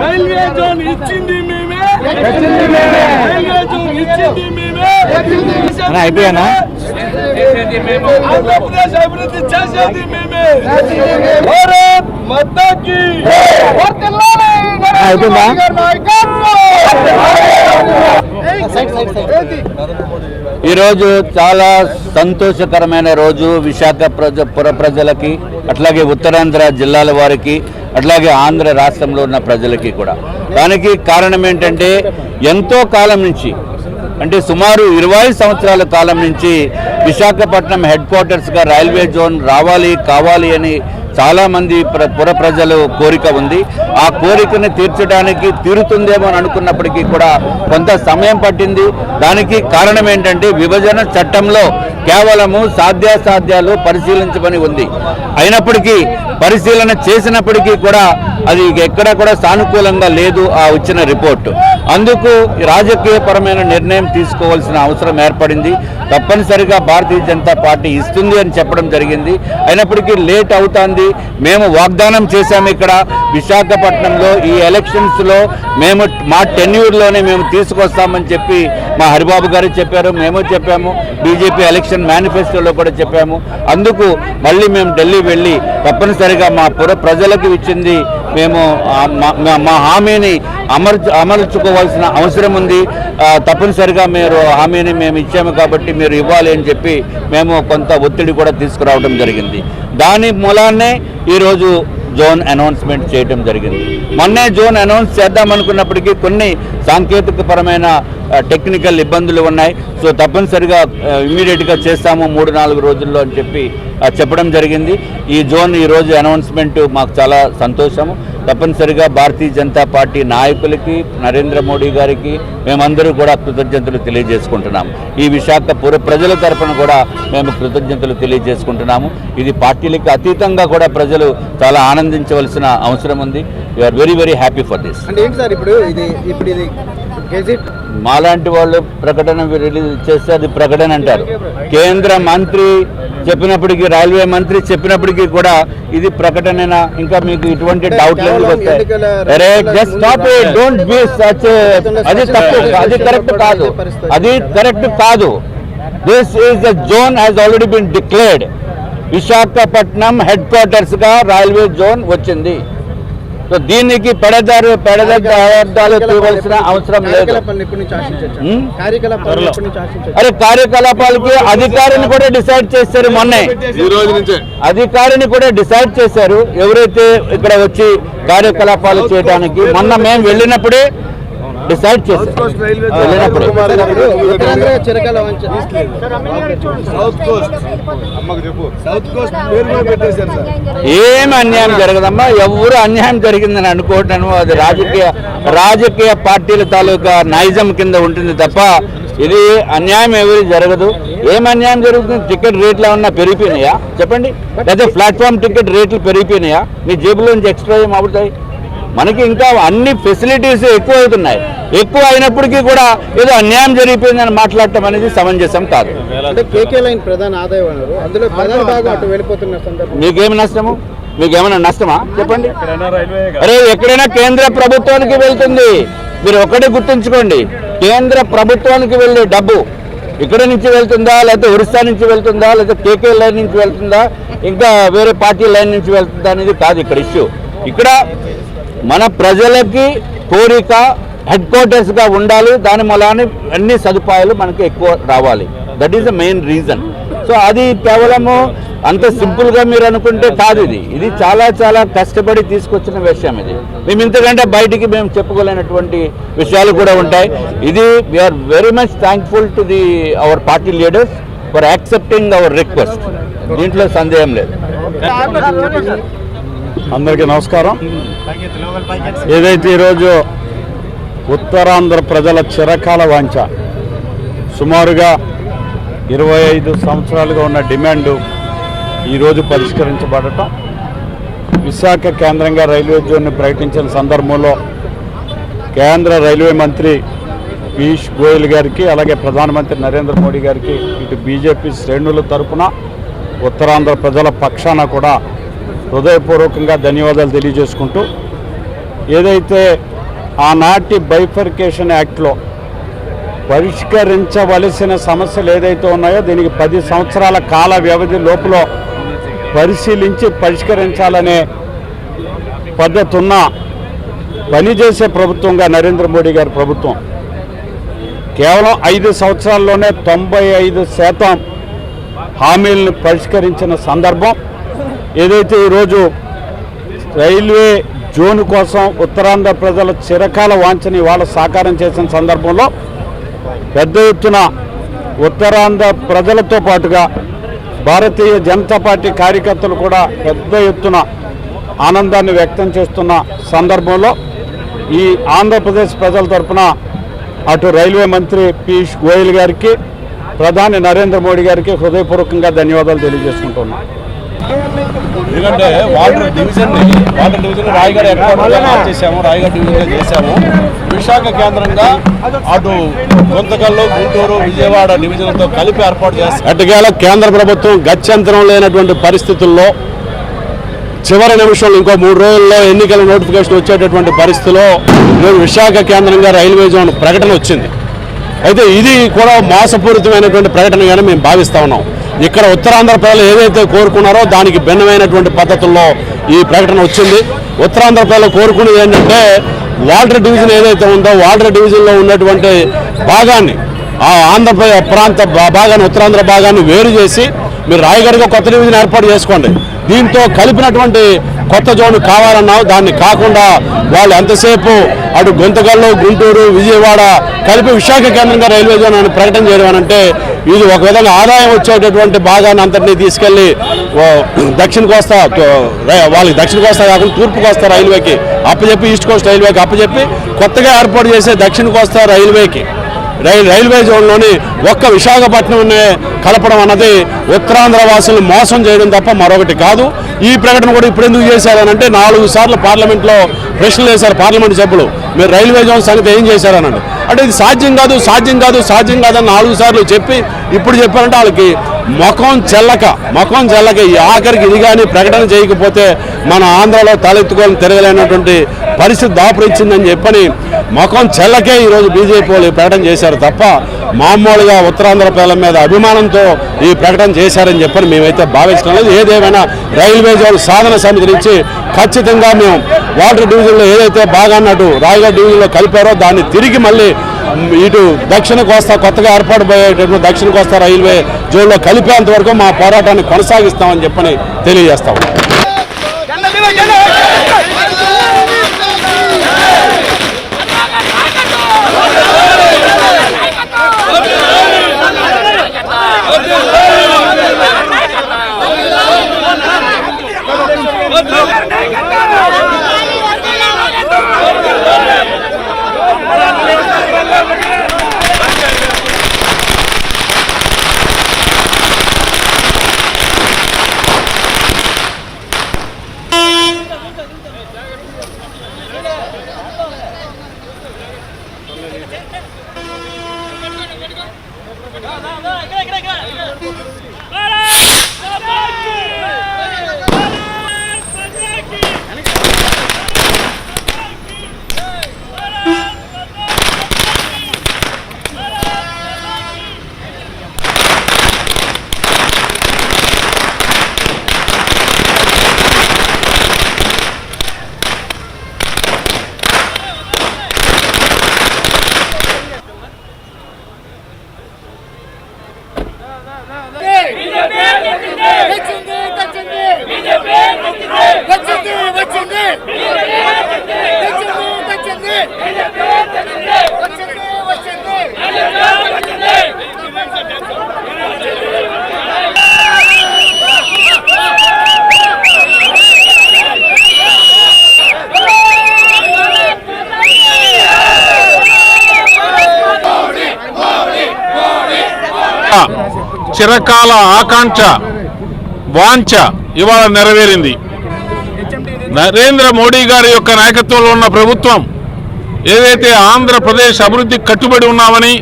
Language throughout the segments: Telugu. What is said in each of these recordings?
రైల్వే జోన్ ఇచ్చింది మేమే, అయిపోయానా? ఆంధ్రప్రదేశ్ అభివృద్ధి చేసేది మేమే. భారత్ మాతాకి అయిపోయిందా? ఈరోజు చాలా సంతోషకరమైన రోజు విశాఖ పుర ప్రజలకి, అట్లాగే ఉత్తరాంధ్ర జిల్లాల వారికి, అట్లాగే ఆంధ్ర రాష్ట్రంలో ఉన్న ప్రజలకి కూడా. దానికి కారణం ఏంటంటే ఎంతో కాలం నుంచి, అంటే సుమారు 20 సంవత్సరాల కాలం నుంచి విశాఖపట్నం హెడ్ క్వార్టర్స్గా రైల్వే జోన్ రావాలి కావాలి అని చాలామంది పుర ప్రజలు కోరిక ఉంది. ఆ కోరికను తీరుతుందేమో అని అనుకున్నప్పటికీ కూడా కొంత సమయం పట్టింది. దానికి కారణం ఏంటంటే విభజన చట్టంలో కేవలము సాధ్యాసాధ్యాలు పరిశీలించమని ఉంది. అయినప్పటికీ పరిశీలన చేసినప్పటికీ కూడా అది ఎక్కడా కూడా సానుకూలంగా లేదు ఆ వచ్చిన రిపోర్టు. అందుకు రాజకీయపరమైన నిర్ణయం తీసుకోవాల్సిన అవసరం ఏర్పడింది. తప్పనిసరిగా భారతీయ జనతా పార్టీ ఇస్తుంది అని చెప్పడం జరిగింది. అయినప్పటికీ లేట్ అవుతుంది. మేము వాగ్దానం చేశాము ఇక్కడ విశాఖపట్నంలో ఈ ఎలక్షన్స్లో మేము మా టెన్యూర్లోనే మేము తీసుకొస్తామని చెప్పి మా హరిబాబు గారు చెప్పారు, మేము చెప్పాము, బీజేపీ ఎలక్షన్ మేనిఫెస్టోలో కూడా చెప్పాము. అందుకు మళ్ళీ మేము ఢిల్లీ వెళ్ళి తప్పనిసరిగా మా పుర ప్రజలకు ఇచ్చింది మేము మా హామీని అమర్చుకోవాల్సిన అవసరం ఉంది. తప్పనిసరిగా మీరు హామీని మేము ఇచ్చాము కాబట్టి మీరు ఇవ్వాలి అని చెప్పి మేము కొంత ఒత్తిడి కూడా తీసుకురావడం జరిగింది. దాని మూలాన్నే ఈరోజు జోన్ అనౌన్స్మెంట్ చేయడం జరిగింది. మొన్నే జోన్ అనౌన్స్ చేద్దామనుకున్నప్పటికీ కొన్ని సాంకేతికపరమైన టెక్నికల్ ఇబ్బందులు ఉన్నాయి. సో తప్పనిసరిగా ఇమీడియట్గా చేస్తాము 3-4 రోజుల్లో అని చెప్పి చెప్పడం జరిగింది. ఈ జోన్ ఈరోజు అనౌన్స్మెంట్ మాకు చాలా సంతోషము. తప్పనిసరిగా భారతీయ జనతా పార్టీ నాయకులకి, నరేంద్ర మోడీ గారికి మేమందరూ కూడా కృతజ్ఞతలు తెలియజేసుకుంటున్నాము. ఈ విశాఖ పుర ప్రజల తరఫున కూడా మేము కృతజ్ఞతలు తెలియజేసుకుంటున్నాము. ఇది పార్టీలకు అతీతంగా కూడా ప్రజలు చాలా ఆనందించవలసిన అవసరం ఉంది. We are very very happy for this. మాలాంటి వాళ్ళు ప్రకటన రిలీజ్ చేస్తే అది ప్రకటన అంటారు. కేంద్ర మంత్రి చెప్పినప్పటికీ, రైల్వే మంత్రి చెప్పినప్పటికీ కూడా ఇది ప్రకటనైనా? ఇంకా మీకు ఇటువంటి డౌట్లు ఎందుకు వస్తాయి? అది తప్పు, అది కరెక్ట్ కాదు, అది కరెక్ట్ కాదు. This is the zone has already been declared. Visakhapatnam headquarters గా రైల్వే జోన్ వచ్చింది. సో దీనికి పెడదారు తీయవలసిన అవసరం లేదు. అరే కార్యకలాపాలకి అధికారిని కూడా డిసైడ్ చేశారు. మొన్నే అధికారిని కూడా డిసైడ్ చేశారు ఎవరైతే ఇక్కడ వచ్చి కార్యకలాపాలు చేయడానికి. మొన్న మేము వెళ్ళినప్పుడే డిసైడ్ చేశారు. ఏం అన్యాయం జరగదమ్మా, ఎవరు అన్యాయం జరిగిందని అనుకోవటం అది రాజకీయ పార్టీల తాలూకా నైజం కింద ఉంటుంది తప్ప ఇది అన్యాయం ఎవరు జరగదు. ఏం అన్యాయం జరుగుతుంది? టికెట్ రేట్లు ఏమన్నా పెరిగిపోయినాయా చెప్పండి? లేదా ప్లాట్ఫామ్ టికెట్ రేట్లు పెరిగిపోయినాయా? మీ జేబులోంచి ఎక్స్ట్రా ఏం అవుతాయి? మనకి ఇంకా అన్ని ఫెసిలిటీస్ ఎక్కువ అవుతున్నాయి. ఎక్కువ అయినప్పటికీ కూడా ఏదో అన్యాయం జరిగిపోయిందని మాట్లాడటం అనేది సమంజసం కాదు. మీకేమి నష్టము? మీకేమైనా నష్టమా చెప్పండి? అరే ఎక్కడైనా కేంద్ర ప్రభుత్వానికి వెళ్తుంది. మీరు ఒకటే గుర్తుంచుకోండి, కేంద్ర ప్రభుత్వానికి వెళ్ళే డబ్బు ఇక్కడ నుంచి వెళ్తుందా, లేకపోతే ఒరిస్సా నుంచి వెళ్తుందా, లేకపోతే కేకే లైన్ నుంచి వెళ్తుందా, ఇంకా వేరే పార్టీ లైన్ నుంచి వెళ్తుందా అనేది కాదు ఇక్కడ ఇష్యూ. ఇక్కడ మన ప్రజలకి కోరిక హెడ్ క్వార్టర్స్గా ఉండాలి. దాని మూలాన్ని అన్ని సదుపాయాలు మనకి ఎక్కువ రావాలి. That is the main reason. So అది కేవలము అంత సింపుల్గా మీరు అనుకుంటే కాదు. ఇది చాలా చాలా కష్టపడి తీసుకొచ్చిన విషయం. ఇది మేము ఇంతకంటే బయటికి మేము చెప్పుకోలేనటువంటి విషయాలు కూడా ఉంటాయి. ఇది we are very much thankful to our party leaders for accepting our request. దీంట్లో సందేహం లేదు. అందరికీ నమస్కారం. ఏదైతే ఈరోజు ఉత్తరాంధ్ర ప్రజల చిరకాల వాంఛ, సుమారుగా 25 సంవత్సరాలుగా ఉన్న డిమాండు ఈరోజు పరిష్కరించబడటం, విశాఖ కేంద్రంగా రైల్వే జోన్ను ప్రకటించిన సందర్భంలో కేంద్ర రైల్వే మంత్రి పీయూష్ గోయల్ గారికి అలాగే ప్రధానమంత్రి నరేంద్ర మోడీ గారికి ఇటు బీజేపీ శ్రేణుల తరఫున ఉత్తరాంధ్ర ప్రజల పక్షాన కూడా హృదయపూర్వకంగా ధన్యవాదాలు తెలియజేసుకుంటూ ఏదైతే ఆనాటి బైఫర్కేషన్ యాక్ట్లో పరిష్కరించవలసిన సమస్యలు ఏదైతే ఉన్నాయో దీనికి 10 సంవత్సరాల కాల వ్యవధి లోపల పరిశీలించి పరిష్కరించాలనే పద్ధతి ఉన్న పనిచేసే ప్రభుత్వంగా నరేంద్ర మోడీ గారి ప్రభుత్వం కేవలం 5 సంవత్సరాల్లోనే 95% హామీలను పరిష్కరించిన సందర్భం ఏదైతే ఈరోజు రైల్వే జోన్ కోసం ఉత్తరాంధ్ర ప్రజల చిరకాల వాంఛని వాళ్ళ సాకారం చేసిన సందర్భంలో పెద్ద ఎత్తున ఉత్తరాంధ్ర ప్రజలతో పాటుగా భారతీయ జనతా పార్టీ కార్యకర్తలు కూడా పెద్ద ఎత్తున ఆనందాన్ని వ్యక్తం చేస్తున్న సందర్భంలో ఈ ఆంధ్రప్రదేశ్ ప్రజల తరఫున అటు రైల్వే మంత్రి పీయూష్ గోయల్ గారికి ప్రధాని నరేంద్ర మోడీ గారికి హృదయపూర్వకంగా ధన్యవాదాలు తెలియజేసుకుంటున్నాం. ఎందుకంటే వాటర్ డివిజన్ రాయగఢ ఎక్కడ చేసాము, రాయగఢ డివిజన్ చేశాము. విశాఖ కేంద్రంగా అటు గుంతకల్లు, గుంటూరు, విజయవాడ డివిజన్లతో కలిపి ఏర్పాటు చేస్తాం. ఎట్టకేల కేంద్ర ప్రభుత్వం గత్యంతరం లేనటువంటి పరిస్థితుల్లో చివరి నిమిషంలో ఇంకో 3 రోజుల్లో ఎన్నికల నోటిఫికేషన్ వచ్చేటటువంటి పరిస్థితిలో విశాఖ కేంద్రంగా రైల్వే జోన్ ప్రకటన వచ్చింది. అయితే ఇది కూడా మోసపూరితమైనటువంటి ప్రకటనగానే మేము భావిస్తా ఉన్నాం. ఇక్కడ ఉత్తరాంధ్ర ప్రజలు ఏదైతే కోరుకున్నారో దానికి భిన్నమైనటువంటి పద్ధతుల్లో ఈ ప్రకటన వచ్చింది. ఉత్తరాంధ్ర ప్రజలు కోరుకునేది ఏంటంటే వాటర్ డివిజన్ ఏదైతే ఉందో వాటర్ డివిజన్లో ఉన్నటువంటి భాగాన్ని ఆ ఆంధ్రప్రదేశ్ ప్రాంత భాగాన్ని ఉత్తరాంధ్ర భాగాన్ని వేరు చేసి మీరు రాయగఢగా కొత్త డివిజన్ ఏర్పాటు చేసుకోండి, దీంతో కలిపినటువంటి కొత్త జోన్ కావాలన్నావు. దాన్ని కాకుండా వాళ్ళు ఎంతసేపు అటు గుంతకల్లు, గుంటూరు, విజయవాడ కలిపి విశాఖ కేంద్రంగా రైల్వే జోన్ అని ప్రకటన చేయడం అంటే ఇది ఒక విధంగా ఆదాయం వచ్చేటటువంటి భాగాన్ని అంతటినీ తీసుకెళ్లి దక్షిణ కోస్తా వాళ్ళకి దక్షిణ కోస్తా కాకుండా తూర్పు కోస్తా రైల్వేకి అప్పచెప్పి, ఈస్ట్ కోస్ట్ రైల్వేకి అప్పచెప్పి కొత్తగా ఏర్పాటు చేసే దక్షిణ కోస్తా రైల్వేకి రైల్వే జోన్లోని ఒక్క విశాఖపట్నంనే కలపడం అన్నది ఉత్తరాంధ్ర వాసులను మోసం చేయడం తప్ప మరొకటి కాదు. ఈ ప్రకటన కూడా ఇప్పుడు ఎందుకు చేశారనంటే 4 సార్లు పార్లమెంట్లో ప్రశ్నలు వేశారు పార్లమెంట్ సభ్యులు, మీరు రైల్వే జోన్ సంగతి ఏం చేశారనండి. అంటే ఇది సాధ్యం కాదు అని 4 సార్లు చెప్పి ఇప్పుడు చెప్పారంటే వాళ్ళకి ముఖం చెల్లక ఈ ఆఖరికి ఇది కానీ ప్రకటన చేయకపోతే మన ఆంధ్రలో తలెత్తుకొని తిరగలేనటువంటి పరిస్థితి దాపురించిందని చెప్పని ముఖం చెల్లకే ఈరోజు బీజేపీ వాళ్ళు ప్రకటన చేశారు తప్ప మామూలుగా ఉత్తరాంధ్ర ప్రజల మీద అభిమానంతో ఈ ప్రకటన చేశారని చెప్పని మేమైతే భావించడం లేదు. ఏదేమైనా రైల్వే జోన్ సాధన సమితి నుంచి ఖచ్చితంగా మేము వాటర్ డివిజన్లో ఏదైతే భాగాన్ని అటు రాయగఢ డివిజన్లో కలిపారో దాన్ని తిరిగి మళ్ళీ ఇటు దక్షిణ కోస్తా కొత్తగా ఏర్పాటు పోయేటటువంటి దక్షిణ కోస్తా రైల్వే జోన్లో కలిపేంత వరకు మా పోరాటాన్ని కొనసాగిస్తామని చెప్పని తెలియజేస్తాం. చిరకాల ఆకాంక్ష వాంఛ ఇవాళ నెరవేరింది. నరేంద్ర మోడీ గారి యొక్క నాయకత్వంలో ఉన్న ప్రభుత్వం ఏదైతే ఆంధ్రప్రదేశ్ అభివృద్ధికి కట్టుబడి ఉన్నామని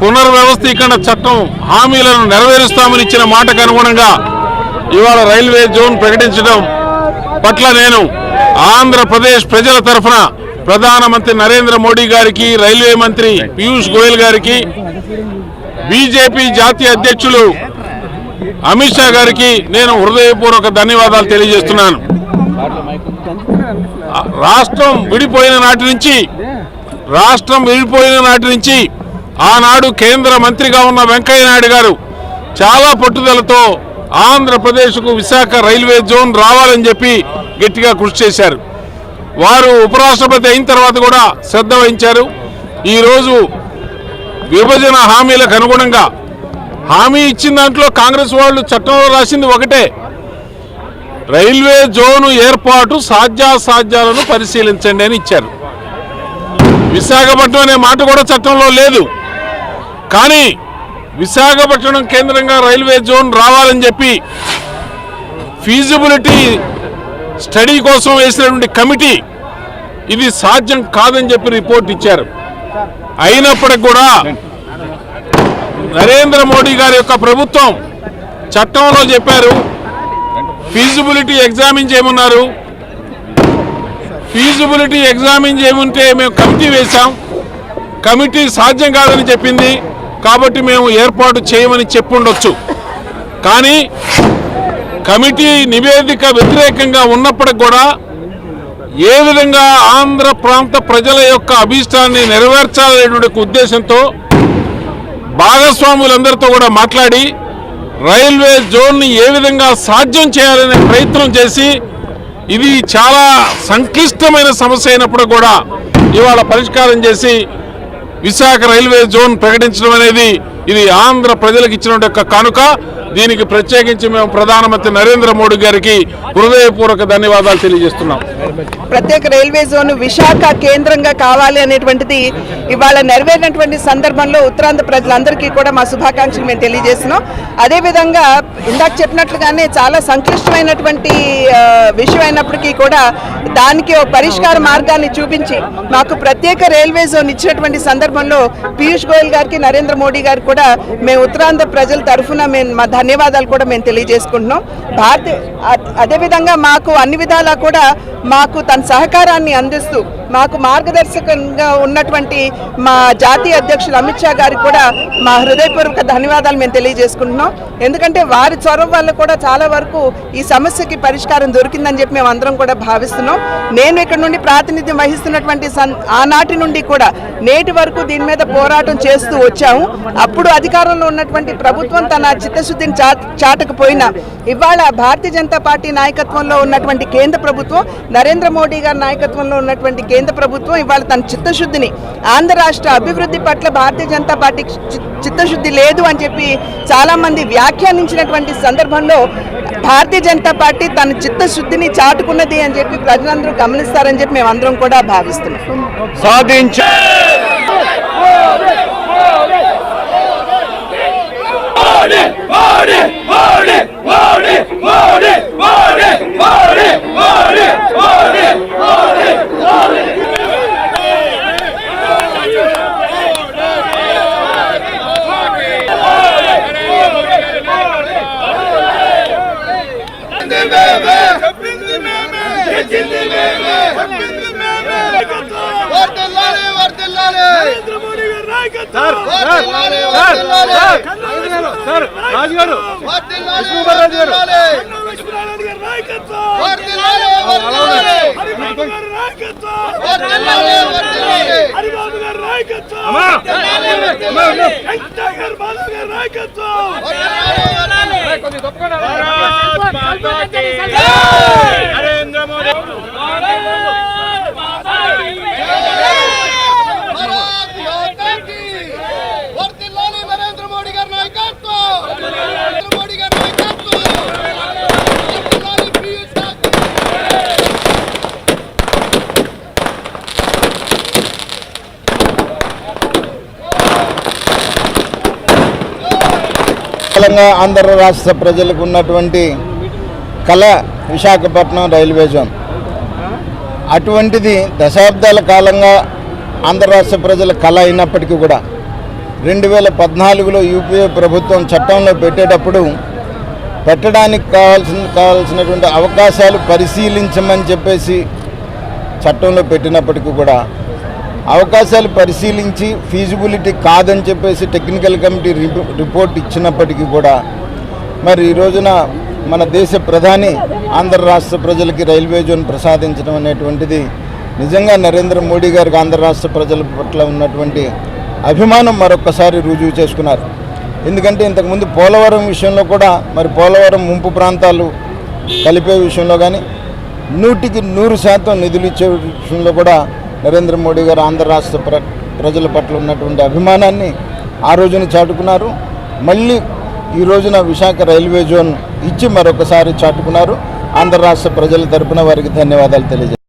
పునర్వ్యవస్థీకరణ చట్టం హామీలను నెరవేరుస్తామని ఇచ్చిన మాటకు అనుగుణంగా ఇవాళ రైల్వే జోన్ ప్రకటించడం పట్ల నేను ఆంధ్రప్రదేశ్ ప్రజల తరఫున ప్రధానమంత్రి నరేంద్ర మోడీ గారికి, రైల్వే మంత్రి పీయూష్ గోయల్ గారికి, బీజేపీ జాతీయ అధ్యక్షులు అమిత్ షా గారికి నేను హృదయపూర్వక ధన్యవాదాలు తెలియజేస్తున్నాను. రాష్ట్రం విడిపోయిన నాటి నుంచి ఆనాడు కేంద్ర మంత్రిగా ఉన్న వెంకయ్య నాయుడు గారు చాలా పట్టుదలతో ఆంధ్రప్రదేశ్కు విశాఖ రైల్వే జోన్ రావాలని చెప్పి గట్టిగా కృషి చేశారు. వారు ఉపరాష్ట్రపతి అయిన తర్వాత కూడా శ్రద్ధ వహించారు. ఈరోజు విభజన హామీలకు అనుగుణంగా హామీ ఇచ్చిన దాంట్లో కాంగ్రెస్ వాళ్ళు చట్టంలో రాసింది ఒకటే, రైల్వే జోను ఏర్పాటు సాధ్యాసాధ్యాలను పరిశీలించండి అని ఇచ్చారు. విశాఖపట్నం అనే మాట కూడా చట్టంలో లేదు. కానీ విశాఖపట్నం కేంద్రంగా రైల్వే జోన్ రావాలని చెప్పి ఫీజిబిలిటీ స్టడీ కోసం వేసినటువంటి కమిటీ ఇది సాధ్యం కాదని చెప్పి రిపోర్ట్ ఇచ్చారు. అయినప్పటికీ కూడా నరేంద్ర మోడీ గారి యొక్క ప్రభుత్వం చట్టంలో చెప్పారు, ఫీజిబిలిటీ ఎగ్జామిన్ చేయమన్నారు. ఫీజిబిలిటీ ఎగ్జామిన్ చేయమంటే మేము కమిటీ వేశాం, కమిటీ సాధ్యం కాదని చెప్పింది కాబట్టి మేము ఏర్పాటు చేయమని చెప్పుండొచ్చు. కానీ కమిటీ నివేదిక వ్యతిరేకంగా ఉన్నప్పటికి కూడా ఏ విధంగా ఆంధ్ర ప్రాంత ప్రజల యొక్క అభీష్టాన్ని నెరవేర్చాలనేటువంటి ఉద్దేశంతో భాగస్వాములందరితో కూడా మాట్లాడి రైల్వే జోన్ని ఏ విధంగా సాధ్యం చేయాలనే ప్రయత్నం చేసి, ఇది చాలా సంక్లిష్టమైన సమస్య అయినప్పుడు కూడా ఇవాళ పరిష్కారం చేసి విశాఖ రైల్వే జోన్ ప్రకటించడం అనేది ఇది ఆంధ్ర ప్రజలకు ఇచ్చినటువంటి కానుక. దీనికి ప్రత్యేకించి మేము ప్రధానమంత్రి నరేంద్ర మోడీ గారికి హృదయపూర్వక ధన్యవాదాలు తెలియజేస్తున్నాం. ప్రత్యేక రైల్వే జోన్ విశాఖ కేంద్రంగా కావాలి అనేటువంటిది ఇవాళ నెరవేరినటువంటి సందర్భంలో ఉత్తరాంధ్ర ప్రజలందరికీ కూడా మా శుభాకాంక్షలు మేము తెలియజేస్తున్నాం. అదేవిధంగా ఇందాక చెప్పినట్లుగానే చాలా సంక్లిష్టమైనటువంటి విషయం అయినప్పటికీ కూడా దానికి ఒక పరిష్కార మార్గాన్ని చూపించి మాకు ప్రత్యేక రైల్వే జోన్ ఇచ్చినటువంటి సందర్భంలో పీయూష్ గోయల్ గారికి, నరేంద్ర మోడీ గారికి కూడా మేము ఉత్తరాంధ్ర ప్రజల తరఫున మా ధన్యవాదాలు కూడా మేము తెలియజేసుకుంటున్నాం. అదేవిధంగా మాకు అన్ని విధాలా కూడా మాకు తన సహకారాన్ని అందిస్తూ మాకు మార్గదర్శకంగా ఉన్నటువంటి మా జాతీయ అధ్యక్షులు అమిత్ షా గారికి కూడా మా హృదయపూర్వక ధన్యవాదాలు మేము తెలియజేసుకుంటున్నాం. ఎందుకంటే వారి చొరవ వల్ల కూడా చాలా వరకు ఈ సమస్యకి పరిష్కారం దొరికిందని చెప్పి మేము అందరం కూడా భావిస్తున్నాం. నేను ఇక్కడ నుండి ప్రాతినిధ్యం వహిస్తున్నటువంటి ఆనాటి నుండి కూడా నేటి వరకు దీని మీద పోరాటం చేస్తూ వచ్చాము. అప్పుడు అధికారంలో ఉన్నటువంటి ప్రభుత్వం తన చిత్తశుద్ధిని చాటకపోయినా ఇవాళ భారతీయ జనతా పార్టీ నాయకత్వంలో ఉన్నటువంటి కేంద్ర ప్రభుత్వం, నరేంద్ర మోడీ గారి నాయకత్వంలో ఉన్నటువంటి కేంద్ర ప్రభుత్వం ఇవాళ తన చిత్తశుద్ధిని, ఆంధ్ర రాష్ట్ర అభివృద్ధి పట్ల భారతీయ జనతా పార్టీ చిత్తశుద్ధి లేదు అని చెప్పి చాలా మంది వ్యాఖ్యానించినటువంటి సందర్భంలో భారతీయ జనతా పార్టీ తన చిత్తశుద్ధిని చాటుకున్నది అని చెప్పి ప్రజలందరూ గమనిస్తారని చెప్పి మేము అందరం కూడా భావిస్తున్నాం. ఆంధ్ర రాష్ట్ర ప్రజలకు ఉన్నటువంటి కళ విశాఖపట్నం రైల్వే జోన్. అటువంటిది దశాబ్దాల కాలంగా ఆంధ్ర రాష్ట్ర ప్రజల కళ అయినప్పటికీ కూడా 2014లో యూపీఏ ప్రభుత్వం చట్టంలో పెట్టేటప్పుడు పెట్టడానికి కావాల్సినటువంటి అవకాశాలు పరిశీలించమని చెప్పేసి చట్టంలో పెట్టినప్పటికీ కూడా అవకాశాలు పరిశీలించి ఫీజిబిలిటీ కాదని చెప్పేసి టెక్నికల్ కమిటీ రిపోర్ట్ ఇచ్చినప్పటికీ కూడా మరి ఈ రోజున మన దేశ ప్రధాని ఆంధ్ర రాష్ట్ర ప్రజలకి రైల్వే జోన్ ప్రసాదించడం అనేటువంటిది నిజంగా నరేంద్ర మోడీ గారికి ఆంధ్ర రాష్ట్ర ప్రజల పట్ల ఉన్నటువంటి అభిమానం మరొక్కసారి రుజువు చేసుకున్నారు. ఎందుకంటే ఇంతకుముందు పోలవరం విషయంలో కూడా మరి పోలవరం ముంపు ప్రాంతాలు కలిపే విషయంలో కానీ 100% నిధులు ఇచ్చే విషయంలో కూడా నరేంద్ర మోడీ గారు ఆంధ్ర రాష్ట్ర ప్రజల పట్ల ఉన్నటువంటి అభిమానాన్ని ఆ రోజున చాటుకున్నారు. మళ్ళీ ఈ రోజున విశాఖ రైల్వే జోన్ ఇచ్చి మరొకసారి చాటుకున్నారు. ఆంధ్ర రాష్ట్ర ప్రజల తరపున వారికి ధన్యవాదాలు తెలియజేస్తారు.